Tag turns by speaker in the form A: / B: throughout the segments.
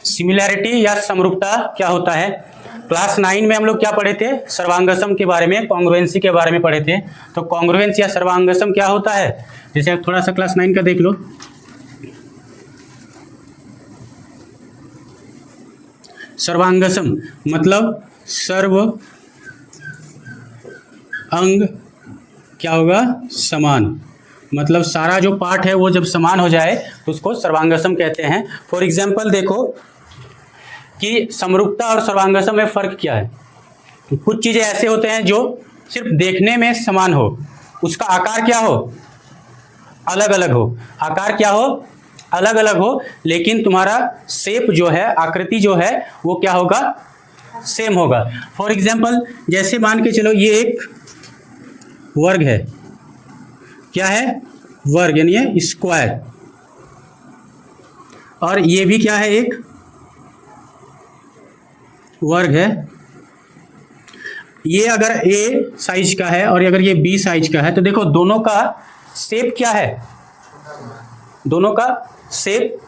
A: Similarity या समरूपता क्या होता है? क्लास 9 में हम लोग क्या पढ़े थे? सर्वांगसम के बारे में, कॉन्ग्रुएंसी के बारे में पढ़े थे। तो कॉन्ग्रुएंस या सर्वांगसम क्या होता है? जैसे आप थोड़ा सा क्लास 9 का देख लो। सर्वांगसम मतलब सर्व अंग क्या होगा? समान। मतलब सारा जो पार्ट है वो जब समान हो जाए तो उसको सर्वांगसम कहते हैं। फॉर एग्जाम्पल देखो कि समरूपता और सर्वांगसम में फर्क क्या है। कुछ चीजें ऐसे होते हैं जो सिर्फ देखने में समान हो, उसका आकार क्या हो? अलग अलग हो। आकार क्या हो? अलग अलग हो, लेकिन तुम्हारा शेप जो है, आकृति जो है वो क्या होगा? सेम होगा। फॉर एग्जाम्पल जैसे मान के चलो ये एक वर्ग है। क्या है? वर्ग, यानी ये स्क्वायर। और ये भी क्या है? एक वर्ग है। ये अगर ए साइज का है और अगर ये बी साइज का है तो देखो दोनों का शेप क्या है? दोनों का शेप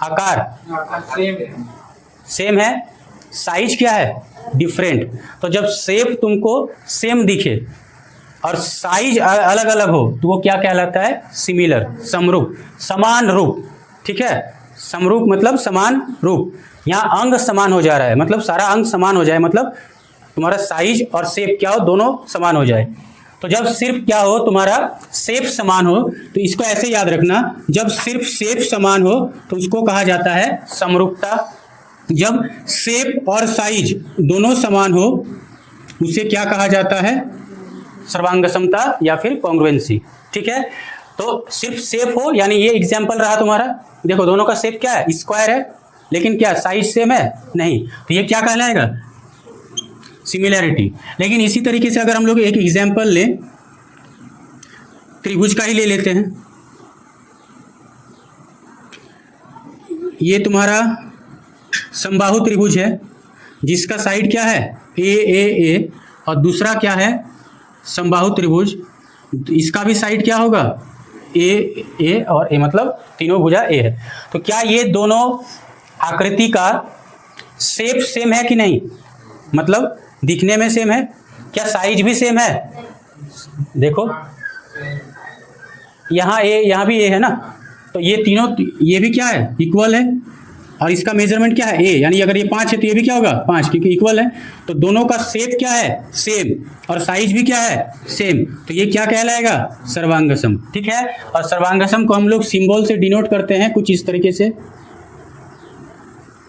A: आकार सेम है, साइज क्या है? डिफरेंट। तो जब शेप तुमको सेम दिखे और साइज अलग अलग हो तो वो क्या कहलाता है? सिमिलर, समरूप, समान रूप। ठीक है, समरूप मतलब समान रूप। यहाँ अंग समान हो जा रहा है, मतलब सारा अंग समान हो जाए, मतलब तुम्हारा साइज और शेप क्या हो? दोनों समान हो जाए। तो जब सिर्फ क्या हो? तुम्हारा शेप समान हो, तो इसको ऐसे याद रखना, जब सिर्फ शेप समान हो तो उसको कहा जाता है समरूपता। जब शेप और साइज दोनों समान हो उसे क्या कहा जाता है? सर्वांगसमता या फिर कॉन्ग्रुएंसी। ठीक है, तो सिर्फ शेप हो, यानी ये एग्जाम्पल रहा तुम्हारा। देखो दोनों का शेप क्या है? स्क्वायर है, लेकिन क्या साइज सेम है? नहीं। तो ये क्या कहलाएगा? सिमिलैरिटी। लेकिन इसी तरीके से अगर हम लोग एक एग्जाम्पल लें, त्रिभुज का ही ले लेते हैं। ये तुम्हारा समबाहु त्रिभुज है जिसका साइड क्या है? ए, और दूसरा क्या है? समबाहु त्रिभुज, इसका भी साइड क्या होगा? ए और ए, मतलब तीनों भुजा ए है। तो क्या ये दोनों आकृति का शेप सेम है कि नहीं? मतलब दिखने में सेम है। क्या साइज भी सेम है? देखो यहाँ ए, यहाँ भी ए है ना, तो ये तीनों, ये भी क्या है? इक्वल है। और इसका मेजरमेंट क्या है? ए, यानी अगर ये 5 है तो ये भी क्या होगा? 5, क्योंकि इक्वल है। तो दोनों का शेप क्या है? सेम। और साइज भी क्या है? सेम। तो ये क्या कहलाएगा? सर्वांगसम। ठीक है, और सर्वांगसम को हम लोग सिंबल से डिनोट करते हैं कुछ इस तरीके से।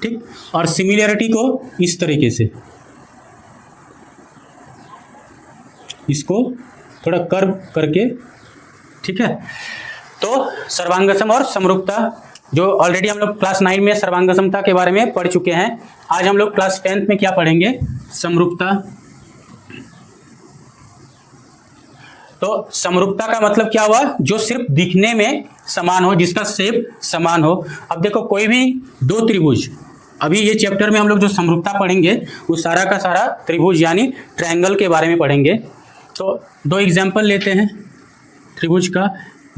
A: ठीक, और सिमिलैरिटी को इस तरीके से, इसको थोड़ा कर्व करके। ठीक है, तो सर्वांगसम और समरूपता जो ऑलरेडी हम लोग क्लास 9 में सर्वांगसमता के बारे में पढ़ चुके हैं। आज हम लोग क्लास 10th में क्या पढ़ेंगे? समरूपता। तो समरूपता का मतलब क्या हुआ? जो सिर्फ दिखने में समान हो, जिसका शेप समान हो। अब देखो कोई भी दो त्रिभुज, अभी ये चैप्टर में हम लोग जो समरूपता पढ़ेंगे वो सारा का सारा त्रिभुज यानी ट्रायंगल के बारे में पढ़ेंगे। तो दो एग्जाम्पल लेते हैं त्रिभुज का।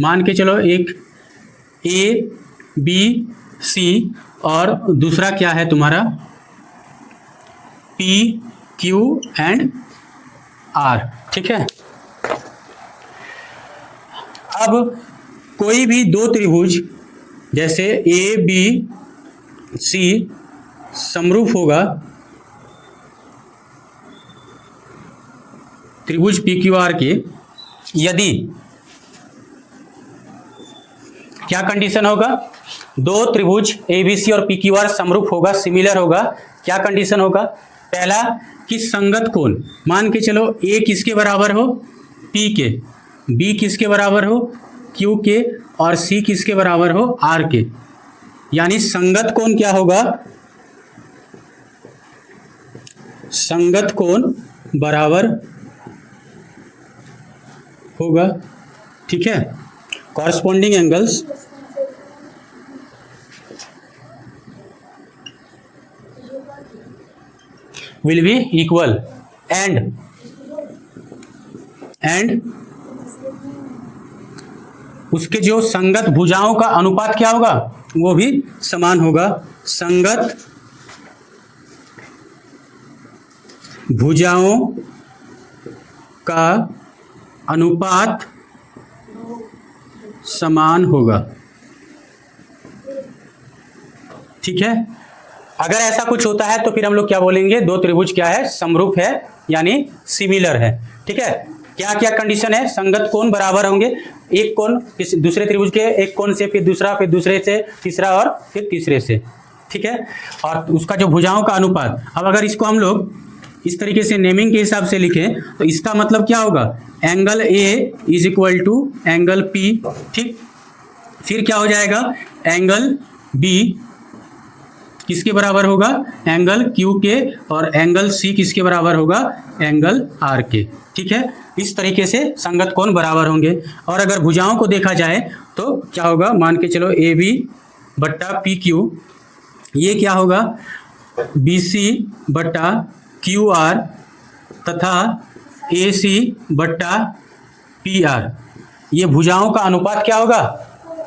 A: मान के चलो एक ए बी सी और दूसरा क्या है तुम्हारा? P Q and R. ठीक है, अब कोई भी दो त्रिभुज जैसे ए बी सी समरूप होगा त्रिभुज पी क्यू आर के, यदि क्या कंडीशन होगा? दो त्रिभुज ए बी सी और पी क्यू आर समरूप होगा, सिमिलर होगा। क्या कंडीशन होगा? पहला कि संगत कोण, मान के चलो ए किसके बराबर हो? पी के, बी किसके बराबर हो? क्यू के, और सी किसके बराबर हो? आर के। यानी संगत कोण क्या होगा? संगत कोण बराबर होगा। ठीक है, corresponding angles will be equal and उसके जो संगत भुजाओं का अनुपात क्या होगा? वो भी समान होगा। संगत भुजाओं का अनुपात समान होगा। ठीक है, अगर ऐसा कुछ होता है तो फिर हम लोग क्या बोलेंगे, दो त्रिभुज क्या है, समरूप है यानी सिमिलर है। ठीक है, क्या क्या कंडीशन है, संगत कोण बराबर होंगे, एक कोण दूसरे त्रिभुज के एक कोण से, फिर दूसरा, फिर दूसरे से तीसरा और फिर तीसरे से। ठीक है, और उसका जो भुजाओं का अनुपात, अब अगर इसको हम लोग इस तरीके से नेमिंग के हिसाब से लिखें तो इसका मतलब क्या होगा, angle A is equal to angle P. ठीक, फिर क्या हो जाएगा, एंगल बी किसके बराबर होगा, एंगल क्यू के, और एंगल सी किसके बराबर होगा, एंगल आर के। ठीक है, इस तरीके से संगत कोण बराबर होंगे। और अगर भुजाओं को देखा जाए तो क्या होगा, मान के चलो ए बी बट्टा पी क्यू, ये क्या होगा, बी सी बट्टा क्यू आर तथा ए सी बट्टा पी आर, ये भुजाओं का अनुपात क्या होगा,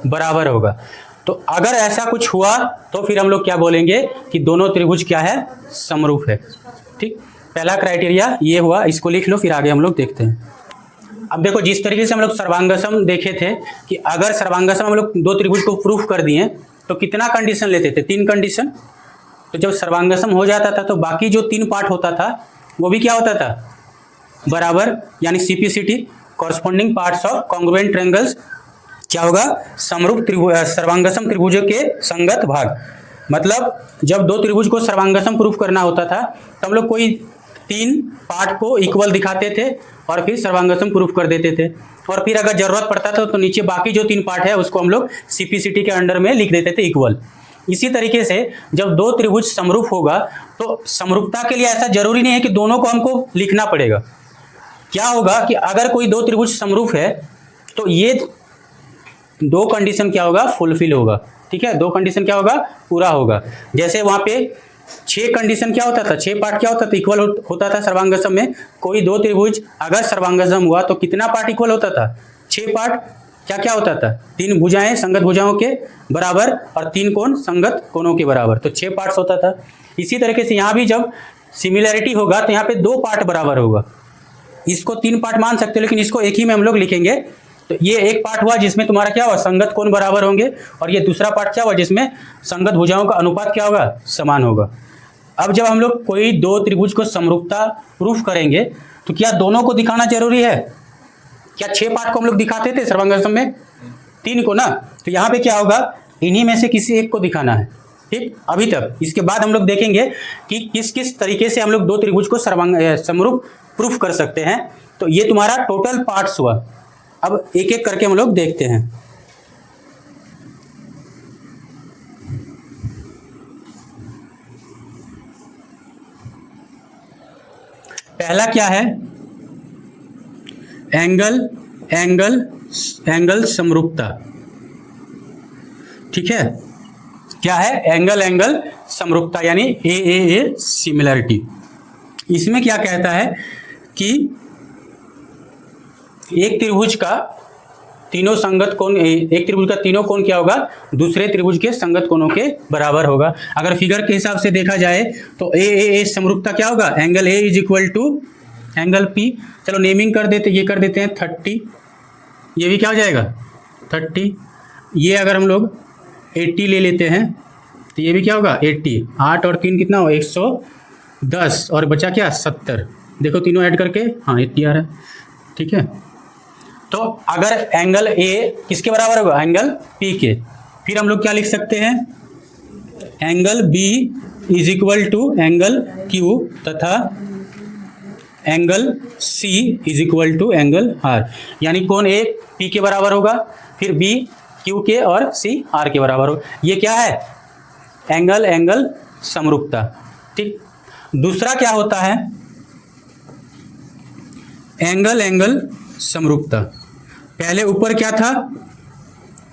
A: बराबर होगा। तो अगर ऐसा कुछ हुआ तो फिर हम लोग क्या बोलेंगे कि दोनों त्रिभुज क्या है, समरूप है। ठीक, पहला क्राइटेरिया ये हुआ, इसको लिख लो, फिर आगे हम लोग देखते हैं। अब देखो, जिस तरीके से हम लोग सर्वांगसम देखे थे कि अगर सर्वांगसम हम लोग दो त्रिभुज को प्रूफ कर दिए तो कितना कंडीशन लेते थे, 3 कंडीशन। तो जब सर्वांगसम हो जाता था तो बाकी जो 3 पार्ट होता था वो भी क्या होता था, बराबर, यानी CPCT, corresponding parts of congruent triangles, क्या होगा, समरूप सर्वांगसम त्रिभुजों के संगत भाग। मतलब जब दो त्रिभुज को सर्वांगसम प्रूफ करना होता था तो हम लोग कोई 3 पार्ट को इक्वल दिखाते थे और फिर सर्वांगसम प्रूफ कर देते थे, और फिर अगर जरूरत पड़ता था तो नीचे बाकी जो 3 पार्ट है उसको हम लोग सीपीसीटी के अंडर में लिख देते थे इक्वल। इसी तरीके से जब दो त्रिभुज समरूप होगा तो समरूपता के लिए ऐसा जरूरी नहीं है कि दोनों को हमको लिखना पड़ेगा। क्या होगा कि अगर कोई दो त्रिभुज समरूप है तो ये 2 कंडीशन क्या होगा, फुलफिल होगा। ठीक है, 2 कंडीशन क्या होगा, पूरा होगा। जैसे वहां पे 6 कंडीशन क्या होता था, 6 पार्ट क्या होता था, इक्वल होता था सर्वांगसम में। कोई दो त्रिभुज अगर सर्वांगसम हुआ तो कितना पार्ट इक्वल होता था, 6 पार्ट। क्या क्या होता था, 3 भुजाएं संगत भुजाओं के बराबर और 3 कोण संगत कोणों के बराबर, तो 6 पार्ट्स होता था। इसी तरीके से यहाँ भी जब सिमिलैरिटी होगा तो यहाँ पे 2 पार्ट बराबर होगा। इसको 3 पार्ट मान सकते हो लेकिन इसको एक ही में हम लोग लिखेंगे। तो ये एक पार्ट हुआ जिसमें तुम्हारा क्या हुआ, संगत कोण बराबर होंगे, और ये दूसरा पार्ट क्या हुआ जिसमें संगत भुजाओं का अनुपात क्या होगा, समान होगा। अब जब हम लोग कोई दो त्रिभुज को समरूपता प्रूफ करेंगे तो क्या दोनों को दिखाना जरूरी है, क्या 6 पार्ट को हम लोग दिखाते थे सर्वांगसम में, 3 को ना, तो यहाँ पे क्या होगा, इन्हीं में से किसी एक को दिखाना है। ठीक, अभी तक। इसके बाद हम लोग देखेंगे कि किस किस तरीके से हम लोग दो त्रिभुज को समरूप प्रूफ कर सकते हैं। तो ये तुम्हारा टोटल पार्ट्स हुआ। अब एक एक करके हम लोग देखते हैं। पहला क्या है, एंगल समरूपता। ठीक है, क्या है, एंगल समरूपता यानी ए सिमिलरिटी। इसमें क्या कहता है कि एक त्रिभुज का तीनों संगत कोण, एक त्रिभुज का तीनों कोण क्या होगा, दूसरे त्रिभुज के संगत कोणों के बराबर होगा। अगर फिगर के हिसाब से देखा जाए तो ए समरूपता क्या होगा, angle A is equal to angle P. चलो नेमिंग कर देते, ये कर देते हैं 30, ये भी क्या हो जाएगा 30। ये अगर हम लोग 80 ले लेते हैं तो ये भी क्या होगा 80, 8 और 3 कितना हो 110, और बचा क्या 70। देखो तीनों ऐड करके, हाँ 80 आ रहा है। ठीक है, तो अगर एंगल ए किसके बराबर होगा, एंगल पी के, फिर हम लोग क्या लिख सकते हैं, angle B is equal to angle Q तथा angle C is equal to angle R, यानी कोण ए पी के बराबर होगा, फिर बी क्यू के और सी आर के बराबर होगा। ये क्या है, एंगल समरूपता। ठीक, दूसरा क्या होता है, एंगल समरूपता। पहले ऊपर क्या था,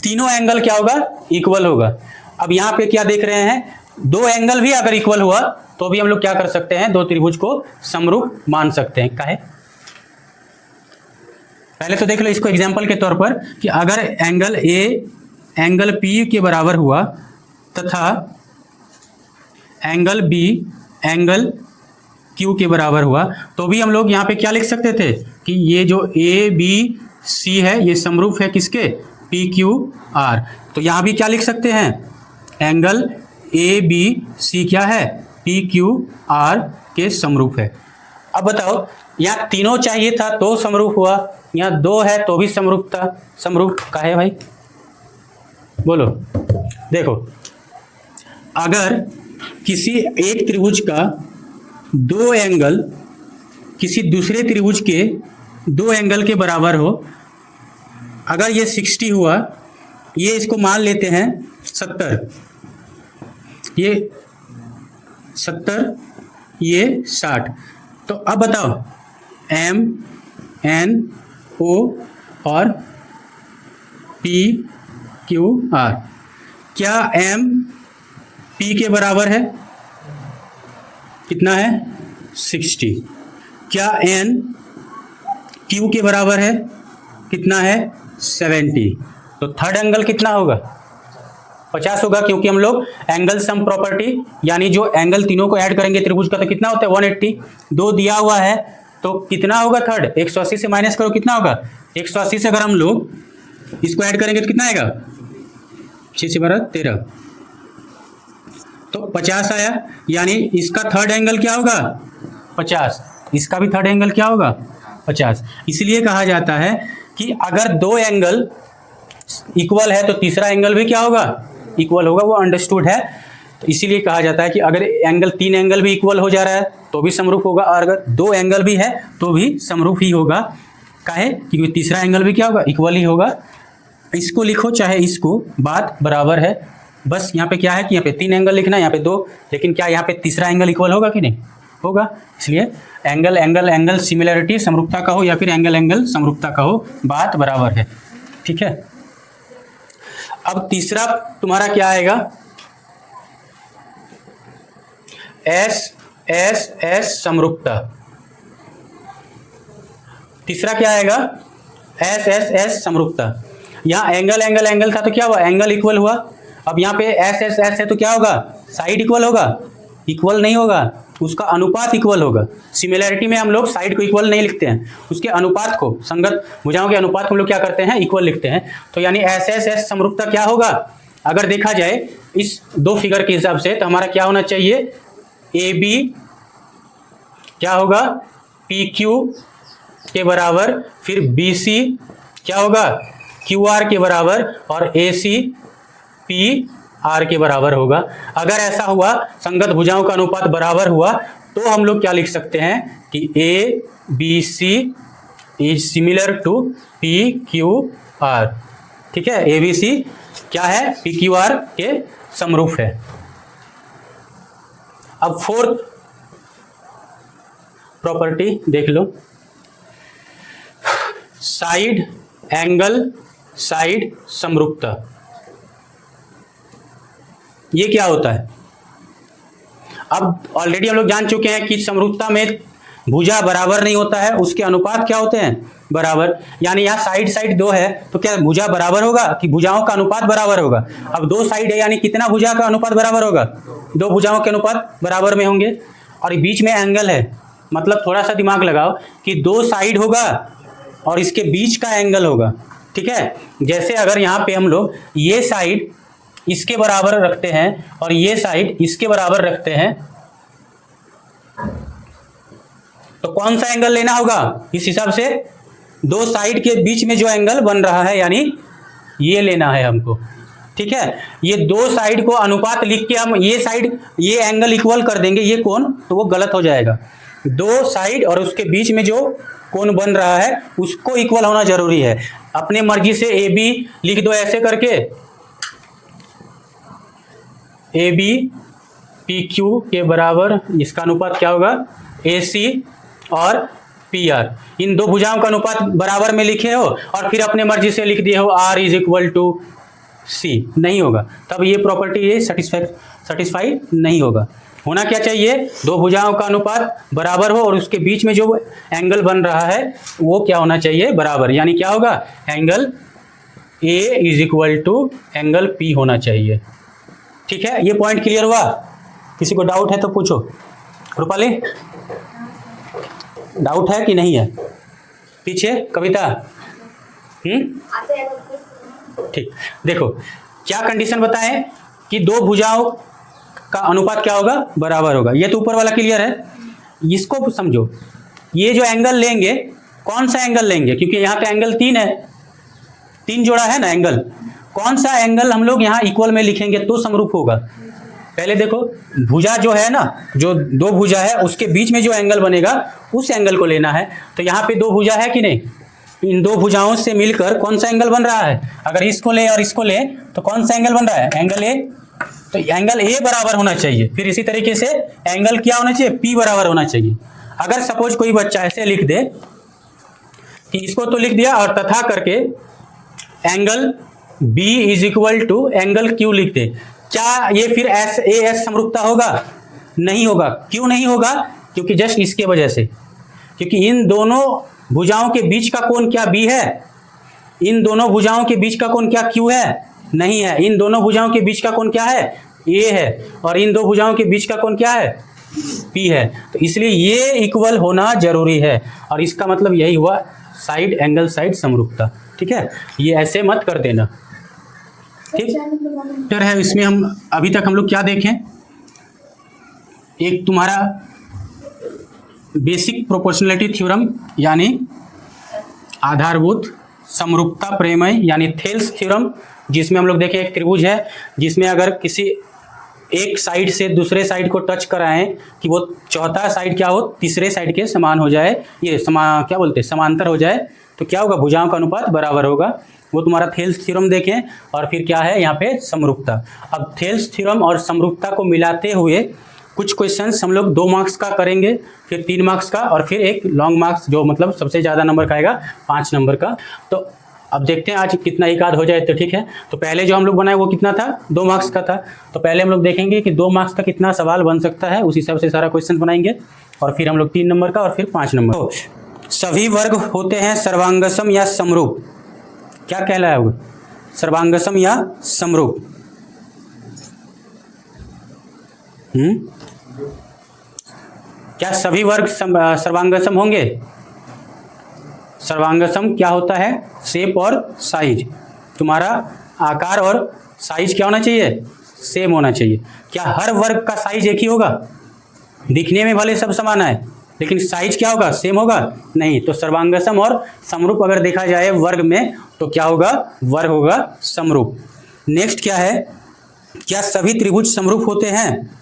A: तीनों एंगल क्या होगा, इक्वल होगा। अब यहां पे क्या देख रहे हैं, 2 एंगल भी अगर इक्वल हुआ तो भी हम लोग क्या कर सकते हैं, दो त्रिभुज को समरूप मान सकते हैं। काहे, पहले तो देख लो इसको एग्जांपल के तौर पर कि अगर एंगल ए एंगल पी के बराबर हुआ तथा एंगल बी एंगल क्यू के बराबर हुआ, तो भी हम लोग यहाँ पे क्या लिख सकते थे कि ये जो ए बी सी है ये समरूप है किसके, पी क्यू आर। तो यहाँ भी क्या लिख सकते हैं, एंगल ए बी सी क्या है, पी क्यू आर के समरूप है। अब बताओ, यहाँ तीनों चाहिए था तो समरूप हुआ, यहाँ दो है तो भी समरूप था। समरूप का है भाई, बोलो। देखो, अगर किसी एक त्रिभुज का दो एंगल किसी दूसरे त्रिभुज के दो एंगल के बराबर हो, अगर ये 60 हुआ, ये इसको मान लेते हैं 70, ये 70, ये 60। तो अब बताओ, एम एन ओ और पी क्यू आर, क्या एम पी के बराबर है, कितना है 60। क्या एन क्यू के बराबर है, कितना है 70। तो थर्ड एंगल कितना होगा, 50 होगा, क्योंकि हम लोग एंगल सम प्रॉपर्टी यानी जो एंगल तीनों को ऐड करेंगे त्रिभुज का तो कितना होता है 180। दो दिया हुआ है तो कितना होगा थर्ड, 180 से माइनस करो कितना होगा, 180 से अगर हम लोग इसको ऐड करेंगे तो कितना आएगा, 6 से 12 13, तो 50 आया। यानी इसका थर्ड एंगल क्या होगा 50, इसका भी थर्ड एंगल क्या होगा 50। इसलिए कहा जाता है कि अगर दो एंगल इक्वल है तो तीसरा एंगल भी क्या होगा, इक्वल होगा। वो अंडरस्टूड है। तो इसीलिए कहा जाता है कि अगर एंगल तीन एंगल भी इक्वल हो जा रहा है तो भी समरूप होगा, और अगर दो एंगल भी है तो भी समरूप ही होगा। काहे, क्योंकि तीसरा एंगल भी क्या होगा, इक्वल ही होगा। इसको लिखो चाहे इसको, बात बराबर है। बस यहाँ पे क्या है कि यहाँ पे तीन एंगल लिखना है, यहाँ पे दो, लेकिन क्या यहाँ पे तीसरा एंगल इक्वल होगा कि नहीं होगा। इसलिए एंगल एंगल एंगल सिमिलरिटी समरूपता का हो या फिर एंगल एंगल समरूपता का हो, बात बराबर है। ठीक है। अब तीसरा तुम्हारा क्या आएगा, एस एस एस समरूपता। तीसरा क्या आएगा, एस एस एस समरूपता। यहाँ एंगल एंगल एंगल था तो क्या हुआ, एंगल इक्वल हुआ। अब यहाँ पे एस एस एस है तो क्या होगा, साइड इक्वल होगा, इक्वल नहीं होगा, उसका अनुपात इक्वल होगा। सिमिलरिटी में हम लोग साइड को इक्वल नहीं लिखते हैं, उसके अनुपात को, संगत भुजाओं के अनुपात को हम लोग क्या करते हैं, इक्वल लिखते हैं। तो यानी एस एस एस समरूपता क्या होगा, अगर देखा जाए इस दो फिगर के हिसाब से, तो हमारा क्या होना चाहिए, ए बी क्या होगा, पी क्यू के बराबर, फिर बी सी क्या होगा, क्यू आर के बराबर, और ए सी पी आर के बराबर होगा। अगर ऐसा हुआ, संगत भुजाओं का अनुपात बराबर हुआ, तो हम लोग क्या लिख सकते हैं कि A B C is similar to P Q R. ठीक है, ए बी सी क्या है, पी क्यू आर के समरूप है। अब फोर्थ प्रॉपर्टी देख लो, साइड एंगल साइड समरूपता। ये क्या होता है, अब ऑलरेडी हम लोग जान चुके हैं कि समरूपता में भुजा बराबर नहीं होता है, उसके अनुपात क्या होते हैं, बराबर। यानी यहाँ साइड साइड दो है तो क्या भुजा बराबर होगा कि भुजाओं का अनुपात बराबर होगा। अब दो साइड है यानी कितना भुजा का अनुपात बराबर होगा, दो भुजाओं के अनुपात बराबर में होंगे। और बीच में एंगल है, मतलब थोड़ा सा दिमाग लगाओ कि दो साइड होगा और इसके बीच का एंगल होगा। ठीक है, जैसे अगर यहाँ पे हम लोग ये साइड इसके बराबर रखते हैं और ये साइड इसके बराबर रखते हैं, तो कौन सा एंगल लेना होगा, इस हिसाब से दो साइड के बीच में जो एंगल बन रहा है यानी ये लेना है हमको। ठीक है, ये दो साइड को अनुपात लिख के हम ये साइड ये एंगल इक्वल कर देंगे, ये कोण, तो वो गलत हो जाएगा। दो साइड और उसके बीच में जो कोण बन रहा है उसको इक्वल होना जरूरी है। अपने मर्जी से ए बी लिख दो ऐसे करके, ए बी पी क्यू के बराबर, इसका अनुपात क्या होगा, ए सी और पी आर। इन दो भुजाओं का अनुपात बराबर में लिखे हो और फिर अपने मर्जी से लिख दिए हो आर इज इक्वल टू सी, नहीं होगा। तब ये प्रॉपर्टी ये सेटिस्फाई नहीं होगा। होना क्या चाहिए, दो भुजाओं का अनुपात बराबर हो और उसके बीच में जो एंगल बन रहा है वो क्या होना चाहिए, बराबर। यानी क्या होगा, angle A is equal to angle P होना चाहिए। ठीक है, ये पॉइंट क्लियर हुआ? किसी को डाउट है तो पूछो। रूपाली, डाउट है कि नहीं है? पीछे कविता? ठीक, देखो क्या कंडीशन बताएं कि दो भुजाओं का अनुपात क्या होगा? बराबर होगा। ये तो ऊपर वाला क्लियर है। इसको समझो, ये जो एंगल लेंगे, कौन सा एंगल लेंगे? क्योंकि यहाँ पे एंगल 3 है, 3 जोड़ा है ना एंगल। कौन सा एंगल हम लोग यहाँ इक्वल में लिखेंगे तो समरूप होगा? पहले देखो, भुजा जो है ना, जो दो भुजा है उसके बीच में जो एंगल बनेगा उस एंगल को लेना है। तो यहाँ पे दो भुजा है कि नहीं? इन दो भुजाओं से मिलकर कौन सा एंगल बन रहा है? अगर इसको ले और इसको ले तो कौन सा एंगल बन रहा है? Angle A. तो एंगल ए बराबर होना चाहिए। फिर इसी तरीके से एंगल क्या होना चाहिए? पी बराबर होना चाहिए। अगर सपोज कोई बच्चा ऐसे लिख दे कि इसको तो लिख दिया और तथा करके angle B is equal to angle Q लिख दे, क्या ये फिर एस ए एस समरूपता होगा? नहीं होगा। क्यों नहीं होगा? क्योंकि जस्ट इसके वजह से, क्योंकि इन दोनों भुजाओं के बीच का कोण क्या बी है? इन दोनों भुजाओं के बीच का कोण क्या क्यू है? नहीं है। इन दोनों भुजाओं के बीच का कोण क्या है? ए है। और इन दो भुजाओं के बीच का कोण क्या है? पी है। तो इसलिए ये इक्वल होना जरूरी है। और इसका मतलब यही हुआ साइड एंगल साइड समरूपता। ठीक है, ये ऐसे मत कर देना। ठीक फिर है, इसमें हम अभी तक हम लोग क्या देखें? एक तुम्हारा बेसिक प्रोपोर्शनलिटी थ्योरम यानी आधारभूत समरूपता प्रमेय यानी थेल्स थ्योरम, जिसमें हम लोग देखें एक त्रिभुज है जिसमें अगर किसी एक साइड से दूसरे साइड को टच कराएं कि वो चौथा साइड क्या हो? तीसरे साइड के समान हो जाए, ये क्या बोलते हैं, समांतर हो जाए, तो क्या होगा? भुजाओं का अनुपात बराबर होगा। वो तुम्हारा थेल्स थ्योरम देखें। और फिर क्या है यहाँ पे? समरूपता। अब थेल्स थ्योरम और समरूपता को मिलाते हुए कुछ क्वेश्चंस हम लोग 2 मार्क्स का करेंगे, फिर 3 मार्क्स का, और फिर एक लॉन्ग मार्क्स जो मतलब सबसे ज़्यादा नंबर का आएगा 5 नंबर का। तो अब देखते हैं आज कितना एक आध हो जाए तो ठीक है। तो पहले जो हम लोग बनाए वो कितना था? 2 मार्क्स का था। तो पहले हम लोग देखेंगे कि 2 मार्क्स का कितना सवाल बन सकता है, उस हिसाब से सारा क्वेश्चन बनाएंगे। और फिर हम लोग 3 नंबर का और फिर 5 नंबर। तो सभी वर्ग होते हैं सर्वांगसम या समरूप। क्या कहलाएगा? सर्वांगसम या समरूप। क्या सभी वर्ग सर्वांगसम होंगे? सर्वांगसम क्या होता है? शेप और साइज। तुम्हारा आकार और साइज क्या होना चाहिए? सेम होना चाहिए। क्या हर वर्ग का साइज एक ही होगा? दिखने में भले सब समान है लेकिन साइज क्या होगा? सेम होगा? नहीं। तो सर्वांगसम और समरूप अगर देखा जाए वर्ग में तो क्या होगा? वर्ग होगा समरूप। नेक्स्ट क्या है? क्या सभी त्रिभुज समरूप होते हैं?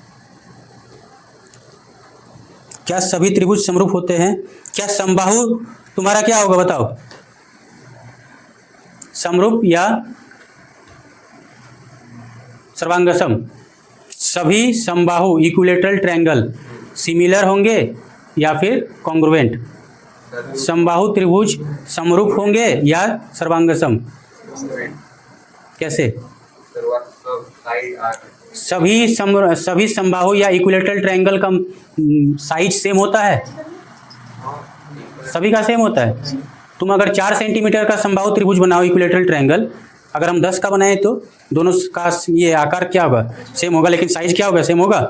A: क्या सभी त्रिभुज समरूप होते हैं? क्या समबाहु तुम्हारा क्या होगा बताओ? समरूप या सर्वांगसम? सभी समबाहु इक्विलेटरल ट्रायंगल सिमिलर होंगे या फिर कॉन्ग्रुएंट? समबाहु त्रिभुज समरूप होंगे या सर्वांगसम? कैसे? सभी समबाहु या इक्विलेटरल ट्रायंगल का साइज सेम होता है? सभी का सेम होता है। तुम अगर 4 सेंटीमीटर का समबाहु त्रिभुज बनाओ इक्विलेटरल ट्रायंगल, अगर हम 10 का बनाए तो दोनों का ये आकार क्या होगा? सेम होगा, लेकिन साइज क्या होगा? सेम होगा।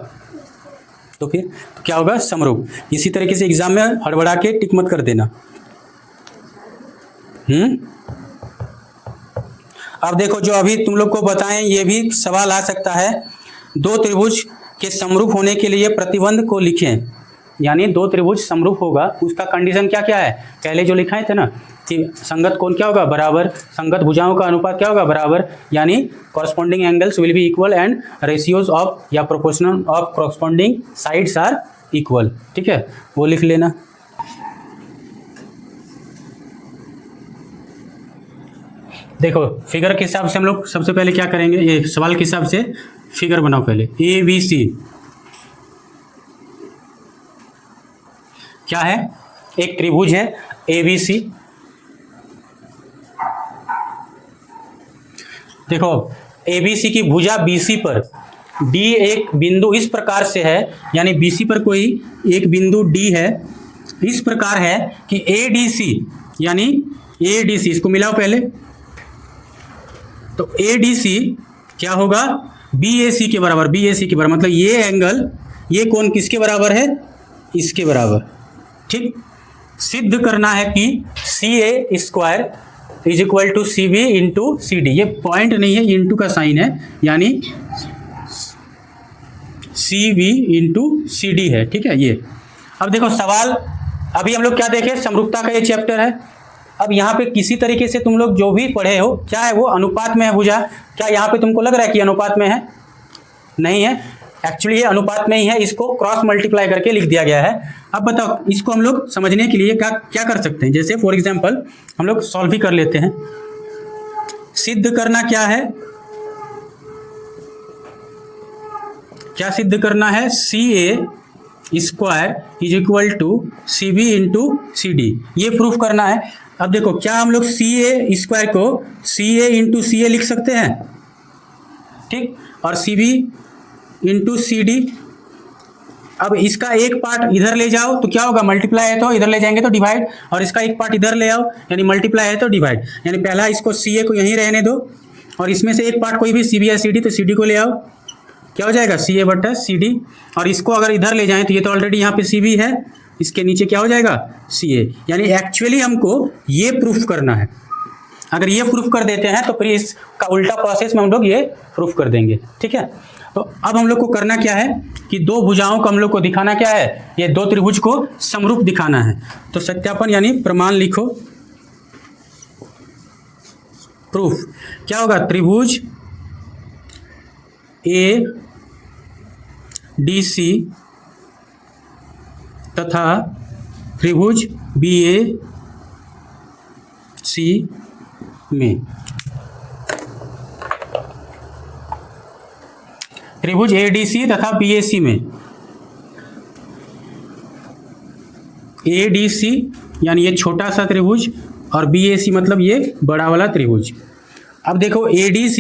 A: तो फिर तो क्या होगा? समरूप। इसी तरीके से एग्जाम में हड़बड़ा के टिक मत कर देना। अब देखो, जो अभी तुम लोग को बताएं ये भी सवाल आ सकता है। 2 त्रिभुज के समरूप होने के लिए प्रतिबंध को लिखें। यानी 2 त्रिभुज समरूप होगा उसका कंडीशन क्या क्या है? पहले जो लिखाए थे ना कि संगत कोण क्या होगा? बराबर। संगत भुजाओं का अनुपात क्या होगा? बराबर। यानी corresponding angles will be equal and ratios of या proportional of corresponding sides are equal. ठीक है, वो लिख लेना। देखो फिगर के हिसाब से हम लोग सबसे पहले क्या करेंगे? ये सवाल के हिसाब से फिगर बनाओ पहले। ABC क्या है? एक त्रिभुज है ABC। देखो ABC की भुजा BC पर D एक बिंदु इस प्रकार से है, यानी BC पर कोई एक बिंदु D है, इस प्रकार है कि ADC यानी ADC, इसको मिलाओ पहले। तो ADC क्या होगा, BAC के बराबर, BAC के बराबर, मतलब ये एंगल, ये कोण किसके बराबर है, इसके बराबर। ठीक, सिद्ध करना है कि CA square is equal to CV into CD। ये पॉइंट नहीं है, इंटू का साइन है, यानी CV इंटू CD है। ठीक है, ये अब देखो सवाल, अभी हम लोग क्या देखे, समरूपता का ये चैप्टर है। अब यहाँ पे किसी तरीके से तुम लोग जो भी पढ़े हो, क्या है वो अनुपात में है भुजा, क्या यहाँ पे तुमको लग रहा है कि अनुपात में है? नहीं है, एक्चुअली ये अनुपात में ही है, इसको क्रॉस मल्टीप्लाई करके लिख दिया गया है। अब बताओ इसको हम लोग समझने के लिए क्या क्या कर सकते हैं, जैसे फॉर एग्जांपल हम लोग सॉल्व ही कर लेते हैं। सिद्ध करना क्या है, क्या सिद्ध करना है, CA square is equal to CV into CD, ये प्रूफ करना है। अब देखो क्या हम लोग CA स्क्वायर को CA इंटू CA लिख सकते हैं, ठीक, और CV इंटू CD। अब इसका एक पार्ट इधर ले जाओ तो क्या होगा, मल्टीप्लाई है तो इधर ले जाएंगे तो डिवाइड, और इसका एक पार्ट इधर ले आओ यानी मल्टीप्लाई है तो डिवाइड, यानी पहला इसको CA को यहीं रहने दो और इसमें से एक पार्ट कोई भी CB या CD, तो CD को ले आओ, क्या हो जाएगा CA बटा CD, और इसको अगर इधर ले जाएं तो ये तो ऑलरेडी यहाँ पे CB है, इसके नीचे क्या हो जाएगा CA। यानी एक्चुअली हमको ये प्रूफ करना है। अगर ये प्रूफ कर देते हैं तो फिर इसका उल्टा प्रोसेस में हम लोग ये प्रूफ कर देंगे। ठीक है, तो अब हम लोग को करना क्या है कि दो भुजाओं को हम लोग को दिखाना क्या है, ये दो त्रिभुज को समरूप दिखाना है। तो सत्यापन यानी प्रमाण लिखो, प्रूफ क्या होगा, त्रिभुज ADC तथा त्रिभुज BAC में, त्रिभुज ADC तथा BAC में, ADC यानी ये छोटा सा त्रिभुज और BAC मतलब ये बड़ा वाला त्रिभुज। अब देखो ADC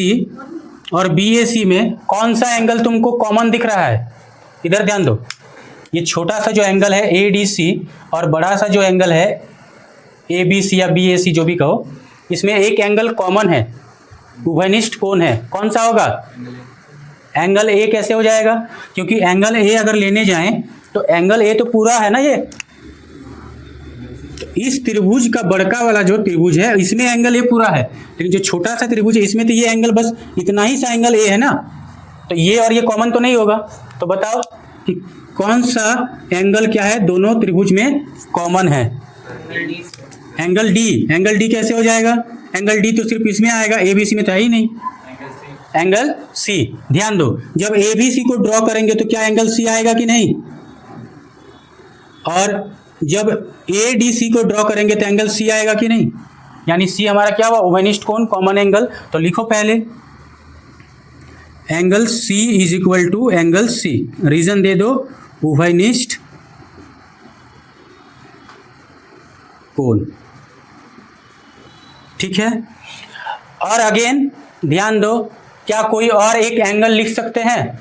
A: और BAC में कौन सा एंगल तुमको कॉमन दिख रहा है, इधर ध्यान दो। ये छोटा सा जो एंगल है ADC और बड़ा सा जो एंगल है ABC या BAC जो भी कहो, इसमें एक एंगल कॉमन है, उभयनिष्ठ कोण है, कौन सा होगा, एंगल A। कैसे हो जाएगा, क्योंकि एंगल A अगर लेने जाएं तो एंगल A तो पूरा है ना ये, तो इस त्रिभुज का बड़का वाला जो त्रिभुज है इसमें एंगल A पूरा है, लेकिन जो छोटा सा त्रिभुज है इसमें तो ये एंगल बस इतना ही सा एंगल A है ना, तो ये और ये कॉमन तो नहीं होगा। तो बताओ कि कौन सा एंगल क्या है दोनों त्रिभुज में कॉमन है, एंगल D। एंगल D कैसे हो जाएगा, एंगल D तो सिर्फ इसमें आएगा, ABC में तो है ही नहीं, एंगल C। ध्यान दो, जब ABC को ड्रॉ करेंगे तो क्या एंगल C आएगा कि नहीं, और जब ADC को ड्रॉ करेंगे तो एंगल C आएगा कि नहीं, यानी C हमारा क्या हुआ, उभयनिष्ठ कोण, कॉमन एंगल। तो लिखो पहले angle C is equal to angle C, reason दे दो, उभयनिष्ठ कोण। ठीक है, और अगेन ध्यान दो, क्या कोई और एक एंगल लिख सकते हैं,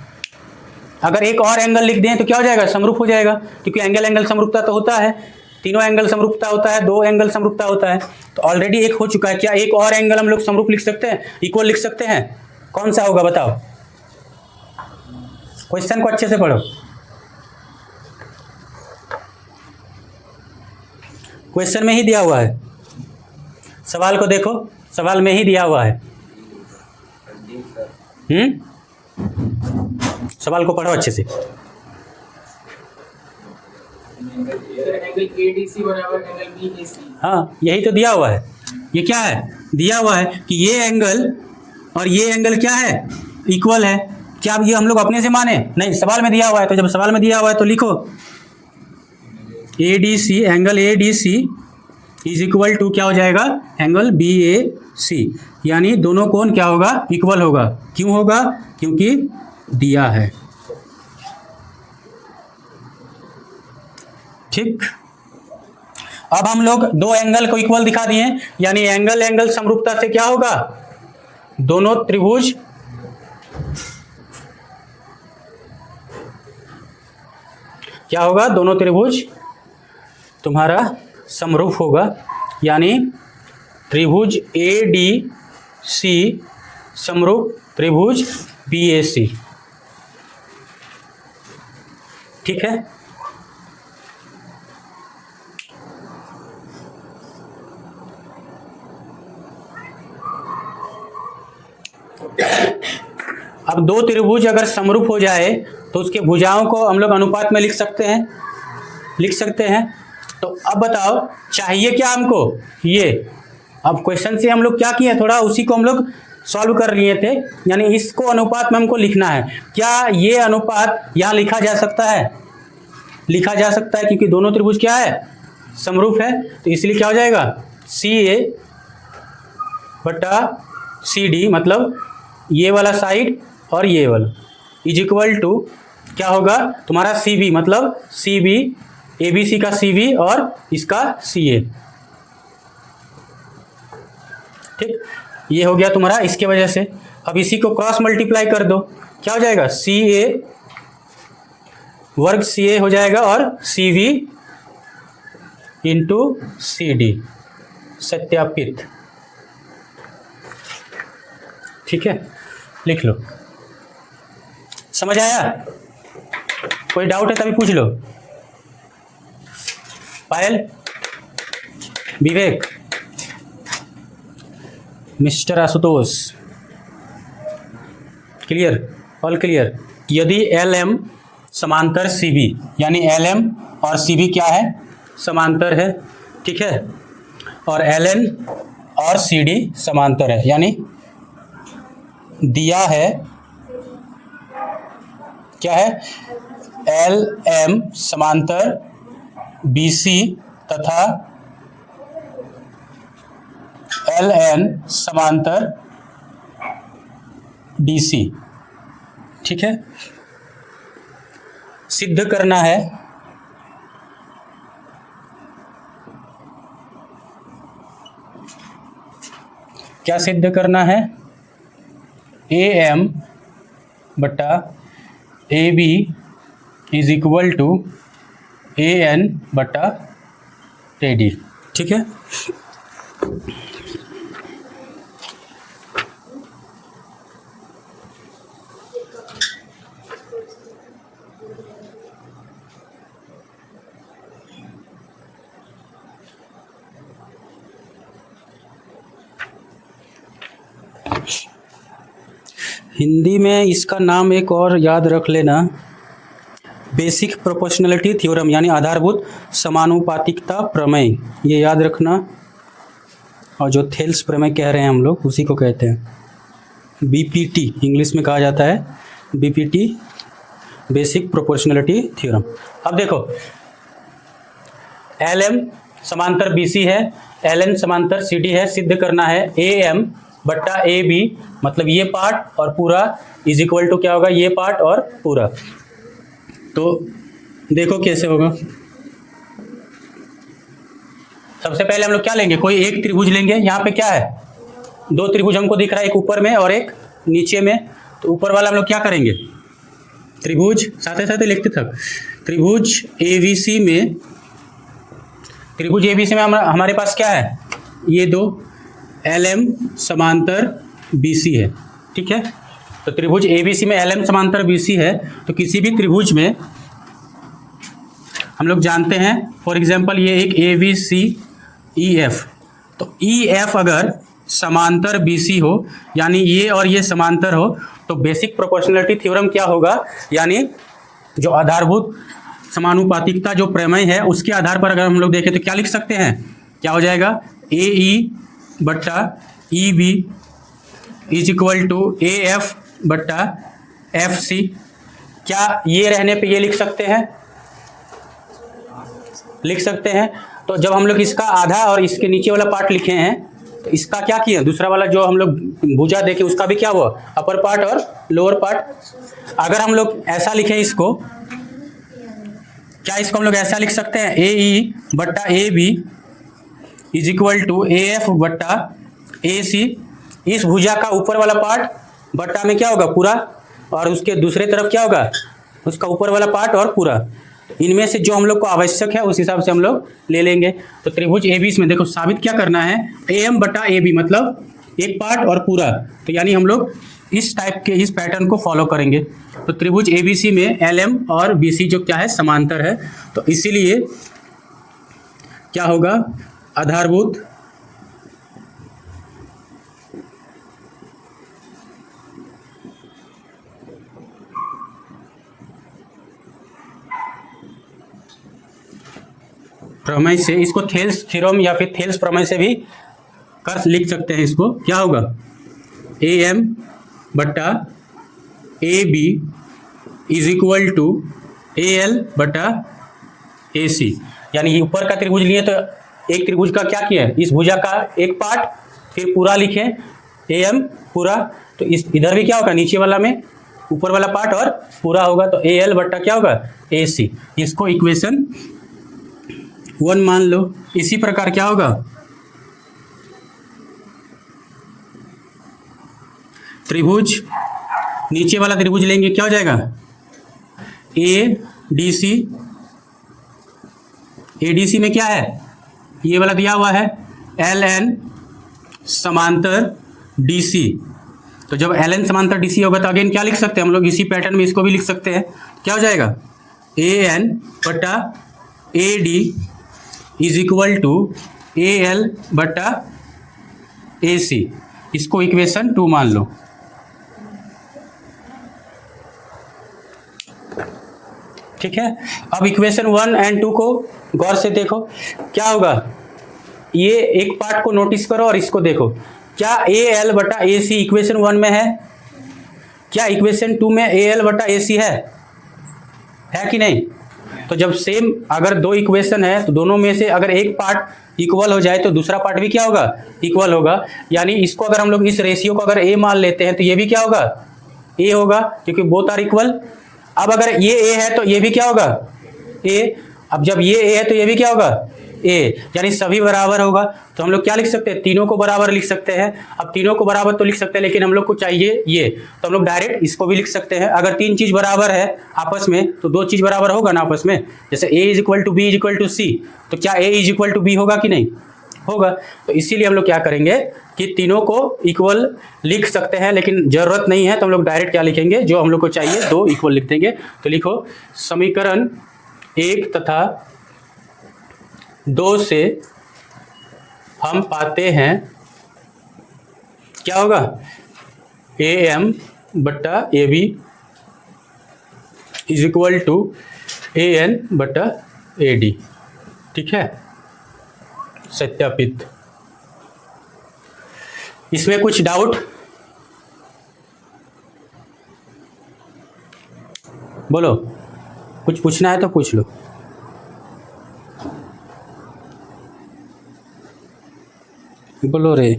A: अगर एक और एंगल लिख दें तो क्या हो जाएगा, समरूप हो जाएगा, क्योंकि एंगल एंगल समरूपता तो होता है, तीनों एंगल समरूपता होता है, दो एंगल समरूपता होता है, तो ऑलरेडी एक हो चुका है। क्या एक और एंगल हम लोग समरूप लिख सकते हैं, इक्वल लिख सकते हैं, कौन सा होगा बताओ, क्वेश्चन को अच्छे से पढ़ो, क्वेश्चन में ही दिया हुआ है, सवाल को देखो, सवाल में ही दिया हुआ है। सवाल को पढ़ो अच्छे से। हाँ, यही तो दिया हुआ है। ये क्या है, दिया हुआ है कि ये एंगल और ये एंगल क्या है, इक्वल है। क्या अब ये हम लोग अपने से माने, नहीं, सवाल में दिया हुआ है। तो जब सवाल में दिया हुआ है तो लिखो ADC, angle ADC is equal to क्या हो जाएगा, एंगल BAC, यानी दोनों कोण क्या होगा, इक्वल होगा। क्यों होगा, क्योंकि दिया है। ठीक, अब हम लोग दो एंगल को इक्वल दिखा दिए, यानी एंगल एंगल समरूपता से क्या होगा, दोनों त्रिभुज क्या होगा, दोनों त्रिभुज तुम्हारा समरूप होगा, यानी त्रिभुज ADC समरूप त्रिभुज BAC। ठीक है, अब दो त्रिभुज अगर समरूप हो जाए तो उसके भुजाओं को हम लोग अनुपात में लिख सकते हैं। तो अब बताओ चाहिए क्या हमको, ये अब क्वेश्चन से हम लोग क्या किए, थोड़ा उसी को हम लोग सॉल्व कर लिए थे, यानी इसको अनुपात में हमको लिखना है। क्या ये अनुपात यहाँ लिखा जा सकता है? लिखा जा सकता है, क्योंकि दोनों त्रिभुज क्या है, समरूप है। तो इसलिए क्या हो जाएगा, CA बटा CD, मतलब ये वाला साइड और ये वाला इज इक्वल टू क्या होगा तुम्हारा CB, मतलब CB ABC का CB और इसका CA। ठीक, ये हो गया तुम्हारा इसके वजह से। अब इसी को क्रॉस मल्टीप्लाई कर दो, क्या हो जाएगा, CA वर्ग CA हो जाएगा और CB इंटू CD, सत्यापित। ठीक है, लिख लो। समझ आया? कोई डाउट है तभी पूछ लो। Payal, Vivek, mister Ashutosh, clear, all clear. यदि LM समांतर CB, यानी LM और CB क्या है, समांतर है। ठीक है, और LN और CD समांतर है, यानी दिया है क्या है, LM समांतर BC तथा LN समांतर DC। ठीक है, सिद्ध करना है क्या सिद्ध करना है, AM बटा AB is equal to AN बटा AD। ठीक है, हिंदी में इसका नाम एक और याद रख लेना, बेसिक प्रोपोर्शनलिटी थ्योरम, यानी आधारभूत समानुपातिकता प्रमेय, ये याद रखना। और जो थेल्स प्रमेय कह रहे हैं हम लोग, उसी को कहते हैं BPT, इंग्लिश में कहा जाता है BPT, बेसिक प्रोपोर्शनलिटी थ्योरम। अब देखो, LM समांतर BC है, LN समांतर CD है, सिद्ध करना है AM बट्टा AB, मतलब ये पार्ट और पूरा इज इक्वल टू क्या होगा, ये पार्ट और पूरा। तो देखो कैसे होगा। सबसे पहले हम लोग क्या लेंगे, कोई एक त्रिभुज लेंगे। यहाँ पे क्या है, दो त्रिभुज हमको दिख रहा है, एक ऊपर में और एक नीचे में। तो ऊपर वाला हम लोग क्या करेंगे, त्रिभुज साथ साथ लिखते तक, त्रिभुज ABC में हमारे पास क्या है, ये दो LM समांतर BC है। ठीक है, तो त्रिभुज ABC में LM समांतर BC है। तो किसी भी त्रिभुज में हम लोग जानते हैं, फॉर एग्जांपल ये एक ABCEF, तो EF अगर समांतर BC हो, यानी ये और ये समांतर हो, तो बेसिक प्रोपोर्शनलिटी थ्योरम क्या होगा, यानी जो आधारभूत समानुपातिकता जो प्रमेय है, उसके आधार पर अगर हम लोग देखें तो क्या लिख सकते हैं, क्या हो जाएगा, AE बट्टा EB is equal to AF बट्टा FC। क्या ये रहने पे ये लिख सकते हैं? तो जब हम लोग इसका आधा और इसके नीचे वाला पार्ट लिखे हैं, तो इसका क्या किया, दूसरा वाला जो हम लोग भुजा देखे उसका भी क्या हुआ, अपर पार्ट और लोअर पार्ट। अगर हम लोग ऐसा लिखें इसको, क्या इसको हम लोग ऐसा लिख सकते हैं, AE बट्टा AB is equal to AF बट्टा AC। इस भुजा का ऊपर वाला पार्ट बट्टा में क्या होगा, पूरा, और उसके दूसरे तरफ क्या होगा, उसका ऊपर वाला पार्ट और पूरा। इनमें से जो हम लोग को आवश्यक है उस हिसाब से हम लोग ले लेंगे। तो त्रिभुज ABC में देखो साबित क्या करना है, AM बटा AB, मतलब एक पार्ट और पूरा, तो यानी हम लोग इस टाइप के इस पैटर्न को फॉलो करेंगे। तो त्रिभुज एबीसी में एलएम और बीसी जो क्या है समांतर है, तो इसीलिए क्या होगा, आधारभूत प्रमेय से, इसको थेल्स थ्योरम या फिर थेल्स प्रमेय से भी कर लिख सकते हैं। इसको क्या होगा, ए एम बटा A B is equal to A L बटा ए सी। यानी ऊपर का त्रिभुज लिए तो एक त्रिभुज का क्या किया है, इस भुजा का एक पार्ट, फिर पूरा लिखे ए एम पूरा, तो इस इधर भी क्या होगा, नीचे वाला में ऊपर वाला पार्ट और पूरा होगा, तो ए एल बटा क्या होगा ए सी। इसको इक्वेशन 1 मान लो। इसी प्रकार क्या होगा, त्रिभुज नीचे वाला त्रिभुज लेंगे, क्या हो जाएगा, A D C. A D C में क्या है, ये वाला दिया हुआ है एल एन समांतर डी सी। तो जब एल एन समांतर डी सी होगा तो अगेन क्या लिख सकते हैं हम लोग, इसी पैटर्न में इसको भी लिख सकते हैं। क्या हो जाएगा, ए एन बटा A D is equal to A L बटा ए सी। इसको इक्वेशन 2 मान लो। ठीक है, अब इक्वेशन 1 एंड 2 को गौर से देखो, क्या होगा, ये एक पार्ट को नोटिस करो और इसको देखो, क्या ए एल बटा ए सी इक्वेशन 1 में है, क्या इक्वेशन 2 में ए एल बटा ए सी है कि नहीं। तो जब सेम अगर दो इक्वेशन है तो दोनों में से अगर एक पार्ट इक्वल हो जाए तो दूसरा पार्ट भी क्या होगा, इक्वल होगा। यानी इसको अगर हम लोग इस रेशियो को अगर ए मान लेते हैं तो ये भी क्या होगा, ए होगा, क्योंकि बोथ आर इक्वल। अब अगर ये ए है तो ये भी क्या होगा, ए। अब जब ये ए है तो ये भी क्या होगा, ए, यानी सभी बराबर होगा। तो हम लोग क्या लिख सकते हैं, तीनों को बराबर लिख सकते हैं। अब तीनों को बराबर तो लिख सकते हैं, लेकिन हम लोग को चाहिए ये, तो हम लोग डायरेक्ट इसको भी लिख सकते हैं। अगर 3 चीज बराबर है आपस में तो 2 चीज बराबर होगा ना आपस में, जैसे A is equal to B is equal to C, तो क्या A is equal to B होगा कि नहीं होगा। तो इसीलिए हम लोग क्या करेंगे कि तीनों को इक्वल लिख सकते हैं, लेकिन जरूरत नहीं है, तो हम लोग डायरेक्ट क्या लिखेंगे, जो हम लोग को चाहिए 2 इक्वल लिख देंगे। तो लिखो समीकरण 1 तथा 2 से हम पाते हैं क्या होगा, ए एम बटा A B is equal to A N बटा ए डी। ठीक है, सत्यापित। इसमें कुछ डाउट बोलो, कुछ पूछना है तो पूछ लो। बोलो रे।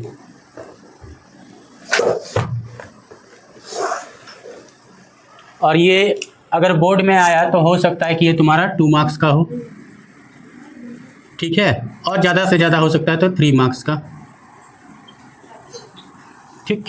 A: और ये अगर बोर्ड में आया तो हो सकता है कि ये तुम्हारा 2 मार्क्स का हो, ठीक है, और ज़्यादा से ज़्यादा हो सकता है तो 3 मार्क्स का। ठीक।